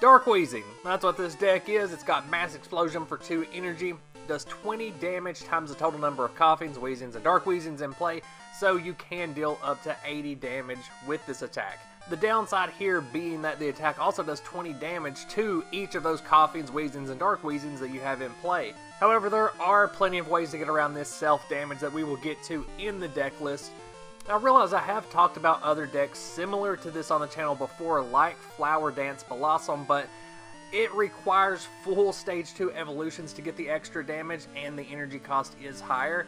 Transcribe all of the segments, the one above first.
Dark Weezing, that's what this deck is. It's got Mass Explosion for 2 energy, does 20 damage times the total number of Coughings, Weezings, and Dark Weezings in play, so you can deal up to 80 damage with this attack. The downside here being that the attack also does 20 damage to each of those Coughings, Weezings, and Dark Weezings that you have in play. However, there are plenty of ways to get around this self-damage that we will get to in the deck list. I realize I have talked about other decks similar to this on the channel before, like Flower Dance Blossom, but it requires full Stage 2 evolutions to get the extra damage, and the energy cost is higher.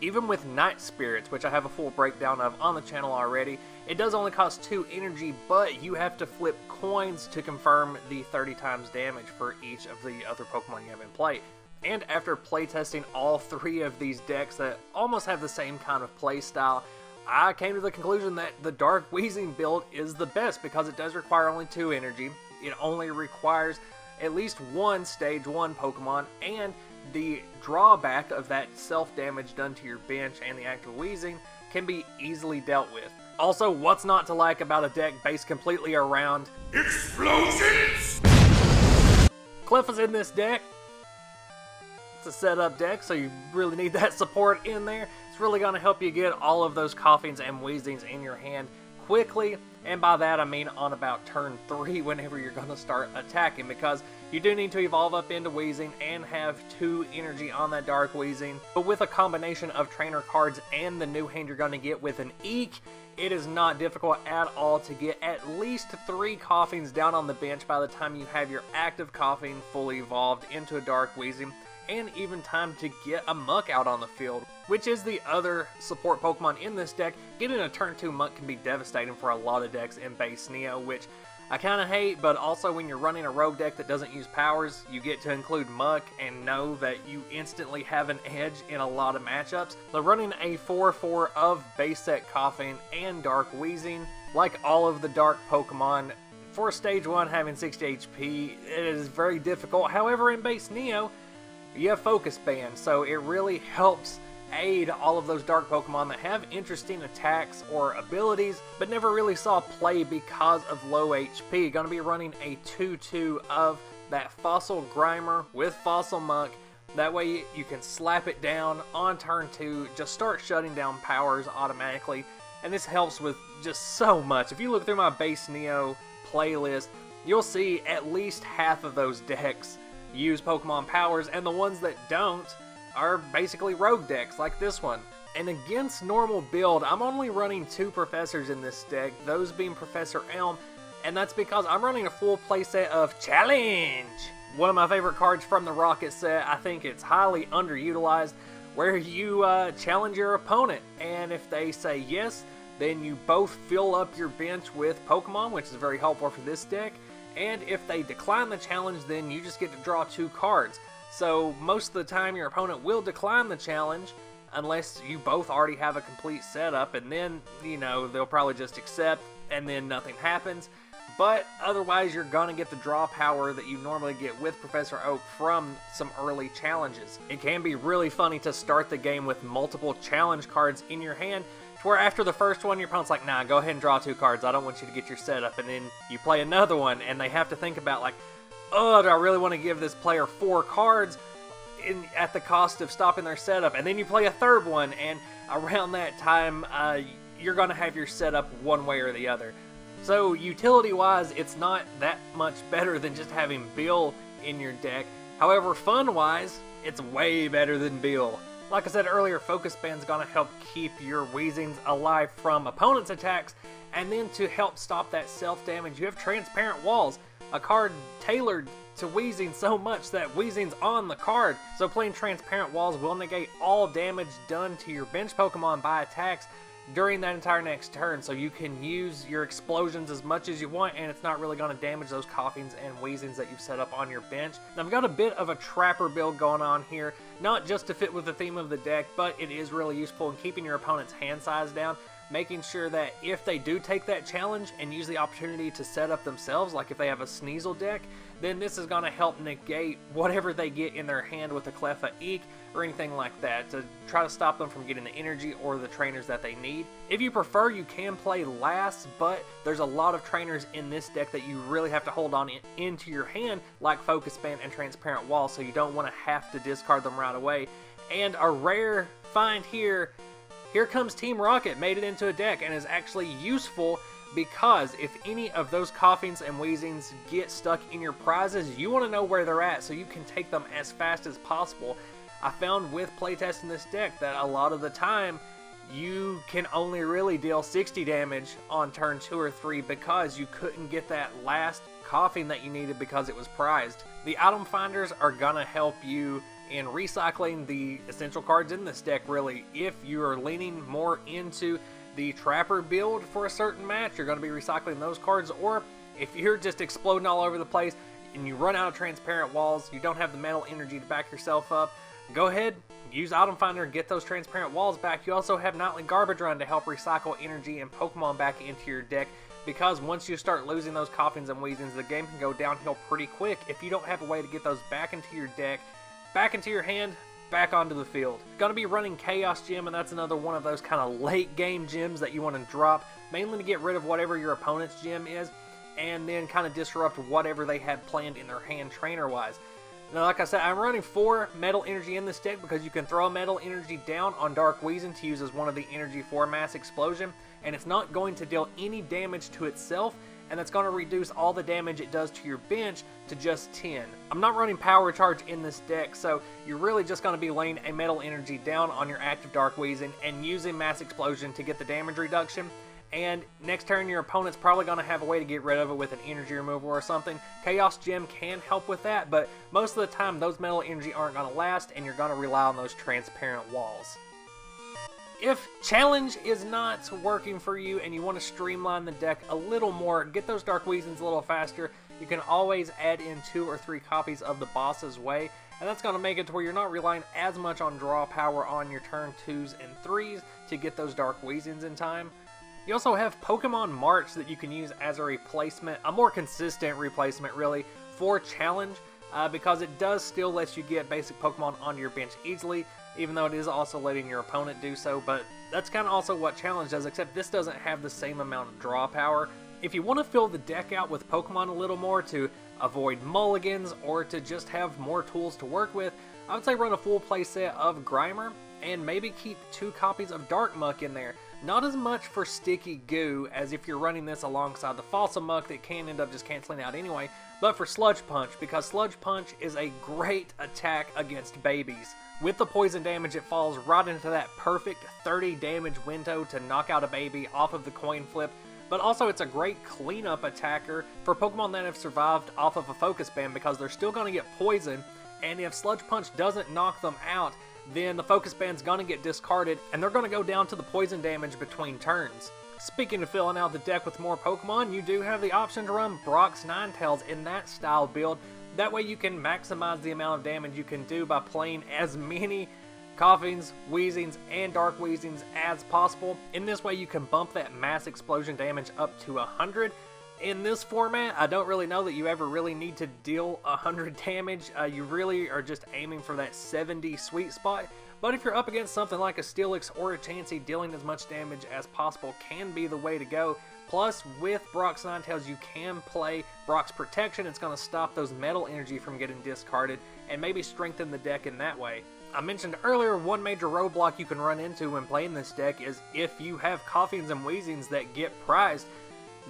Even with Night Spirits, which I have a full breakdown of on the channel already, it does only cost 2 energy, but you have to flip coins to confirm the 30 times damage for each of the other Pokemon you have in play. And after playtesting all 3 of these decks that almost have the same kind of play style, I came to the conclusion that the Dark Weezing build is the best because it does require only 2 energy. It only requires at least 1 Stage 1 Pokemon, and the drawback of that self-damage done to your bench and the active Weezing can be easily dealt with. Also, what's not to like about a deck based completely around explosions? Cliff is in this deck. It's a setup deck, so you really need that support in there. It's really going to help you get all of those Coughings and Weezings in your hand quickly, and by that I mean on about turn 3 whenever you're going to start attacking, because you do need to evolve up into Weezing and have 2 energy on that Dark Weezing. But with a combination of trainer cards and the new hand you're going to get with an Eek, it is not difficult at all to get at least 3 Coughings down on the bench by the time you have your active Coughing fully evolved into a Dark Weezing, and even time to get a Muck out on the field, which is the other support Pokemon in this deck. Getting a turn 2 Muck can be devastating for a lot of decks in base Neo, which I kind of hate, but also when you're running a rogue deck that doesn't use powers, you get to include Muck and know that you instantly have an edge in a lot of matchups. So running a 4/4 of base set Coughing and Dark Weezing, like all of the Dark Pokemon, for Stage 1 having 60 HP, it is very difficult. However, in base Neo, you have Focus Band, so it really helps aid all of those Dark Pokemon that have interesting attacks or abilities, but never really saw play because of low HP. Going to be running a 2/2 of that Fossil Grimer with Fossil Muck. That way you can slap it down on turn 2, just start shutting down powers automatically, and this helps with just so much. If you look through my base Neo playlist, you'll see at least half of those decks use Pokemon powers, and the ones that don't are basically rogue decks like this one. And against normal build, I'm only running 2 professors in this deck, those being Professor Elm, and that's because I'm running a full playset of Challenge! One of my favorite cards from the Rocket set. I think it's highly underutilized, where you challenge your opponent, and if they say yes, then you both fill up your bench with Pokemon, which is very helpful for this deck. And if they decline the challenge, then you just get to draw 2 cards. So most of the time your opponent will decline the challenge unless you both already have a complete setup, and then, you know, they'll probably just accept and then nothing happens. But otherwise you're gonna get the draw power that you normally get with Professor Oak from some early challenges. It can be really funny to start the game with multiple challenge cards in your hand, to where after the first one, your opponent's like, nah, go ahead and draw 2 cards, I don't want you to get your setup. And then you play another one, and they have to think about like, oh, do I really want to give this player 4 cards at the cost of stopping their setup? And then you play a third one, and around that time, you're going to have your setup one way or the other. So utility-wise, it's not that much better than just having Bill in your deck. However, fun-wise, it's way better than Bill. Like I said earlier, Focus Band's going to help keep your Weezings alive from opponents' attacks, and then to help stop that self-damage, you have Transparent Walls, a card tailored to Weezing so much that Weezing's on the card. So playing Transparent Walls will negate all damage done to your bench Pokemon by attacks during that entire next turn, so you can use your explosions as much as you want, and it's not really going to damage those Coughings and Weezings that you've set up on your bench. Now, I've got a bit of a Trapper build going on here, not just to fit with the theme of the deck, but it is really useful in keeping your opponent's hand size down. making sure that if they do take that challenge and use the opportunity to set up themselves, like if they have a Sneasel deck, then this is going to help negate whatever they get in their hand with the Cleffa Eek or anything like that, to try to stop them from getting the energy or the trainers that they need. If you prefer, you can play last, but there's a lot of trainers in this deck that you really have to hold on into your hand, like Focus Band and Transparent Wall, so you don't want to have to discard them right away. And a rare find here comes Team Rocket, made it into a deck and is actually useful, because if any of those Coughings and Weezings get stuck in your prizes, you want to know where they're at so you can take them as fast as possible. I found with playtesting this deck that a lot of the time you can only really deal 60 damage on turn 2 or 3 because you couldn't get that last Coughing that you needed because it was prized. The item finders are gonna help you in recycling the essential cards in this deck, really. If you are leaning more into the Trapper build for a certain match, you're going to be recycling those cards. Or if you're just exploding all over the place and you run out of Transparent Walls, you don't have the mental energy to back yourself up, go ahead, use Item Finder and get those Transparent Walls back. You also have Nightly Garbage Run to help recycle energy and Pokemon back into your deck, because once you start losing those Coughings and Weezings, the game can go downhill pretty quick if you don't have a way to get those back into your deck, back into your hand, back onto the field. Gonna be running Chaos Gem, and that's another one of those kind of late game gems that you want to drop, mainly to get rid of whatever your opponent's gem is, and then kind of disrupt whatever they had planned in their hand trainer-wise. Now, like I said, I'm running 4 Metal Energy in this deck because you can throw a Metal Energy down on Dark Weezing to use as one of the energy for Mass Explosion, and it's not going to deal any damage to itself, and that's going to reduce all the damage it does to your bench to just 10. I'm not running Power Charge in this deck, so you're really just going to be laying a Metal Energy down on your active Dark Weezing and using Mass Explosion to get the damage reduction. And next turn, your opponent's probably going to have a way to get rid of it with an energy removal or something. Chaos Gem can help with that, but most of the time, those Metal Energy aren't going to last, and you're going to rely on those Transparent Walls. If Challenge is not working for you and you want to streamline the deck a little more, get those Dark Weezings a little faster, you can always add in 2 or 3 copies of the Boss's Way, and that's going to make it to where you're not relying as much on draw power on your turn 2s and 3s to get those Dark Weezings in time. You also have Pokemon March that you can use as a replacement, a more consistent replacement really, for Challenge, because it does still let you get basic Pokemon onto your bench easily, even though it is also letting your opponent do so. But that's kind of also what Challenge does, except this doesn't have the same amount of draw power. If you want to fill the deck out with Pokemon a little more to avoid mulligans or to just have more tools to work with, I would say run a full playset of Grimer and maybe keep 2 copies of Dark Muck in there. Not as much for Sticky Goo as if you're running this alongside the Fossil Muck that can end up just canceling out anyway, but for Sludge Punch, because Sludge Punch is a great attack against babies. With the poison damage, it falls right into that perfect 30 damage window to knock out a baby off of the coin flip, but also it's a great cleanup attacker for Pokemon that have survived off of a Focus Band, because they're still going to get poisoned, and if Sludge Punch doesn't knock them out, then the Focus Band's going to get discarded, and they're going to go down to the poison damage between turns. Speaking of filling out the deck with more Pokemon, you do have the option to run Brock's Ninetales in that style build. That way you can maximize the amount of damage you can do by playing as many Coughings, Weezings, and Dark Weezings as possible. In this way you can bump that Mass Explosion damage up to 100. In this format, I don't really know that you ever really need to deal 100 damage. You really are just aiming for that 70 sweet spot. But if you're up against something like a Steelix or a Chansey, dealing as much damage as possible can be the way to go. Plus, with Brock's Ninetales, you can play Brock's Protection. It's going to stop those Metal Energy from getting discarded and maybe strengthen the deck in that way. I mentioned earlier, one major roadblock you can run into when playing this deck is if you have Coughings and Weezings that get prized,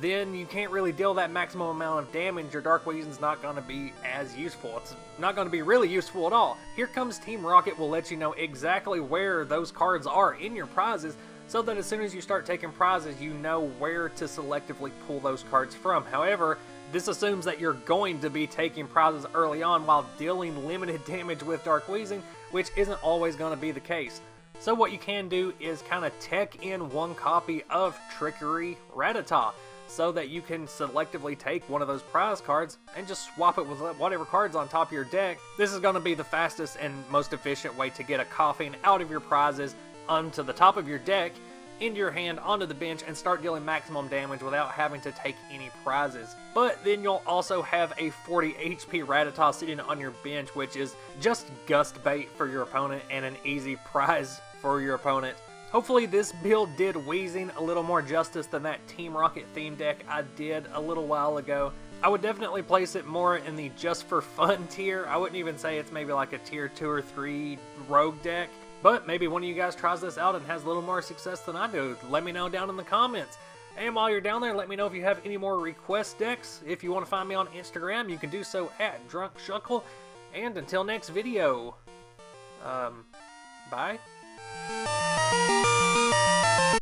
then you can't really deal that maximum amount of damage. Your Dark Weezing's not going to be as useful. It's not going to be really useful at all. Here Comes Team Rocket will let you know exactly where those cards are in your prizes, so that as soon as you start taking prizes, you know where to selectively pull those cards from. However, this assumes that you're going to be taking prizes early on while dealing limited damage with Dark Weezing, which isn't always going to be the case. So what you can do is kind of tech in 1 copy of Trickery Rattata, so that you can selectively take one of those prize cards and just swap it with whatever cards on top of your deck. This is going to be the fastest and most efficient way to get a Coughing out of your prizes onto the top of your deck, into your hand onto the bench and start dealing maximum damage without having to take any prizes. But then you'll also have a 40 HP Rattata sitting on your bench, which is just gust bait for your opponent and an easy prize for your opponent. Hopefully this build did Weezing a little more justice than that Team Rocket theme deck I did a little while ago. I would definitely place it more in the just for fun tier. I wouldn't even say it's maybe like a tier 2 or 3 rogue deck. But maybe one of you guys tries this out and has a little more success than I do. Let me know down in the comments. And while you're down there, let me know if you have any more request decks. If you want to find me on Instagram, you can do so at DrunkShuckle. And until next video, bye.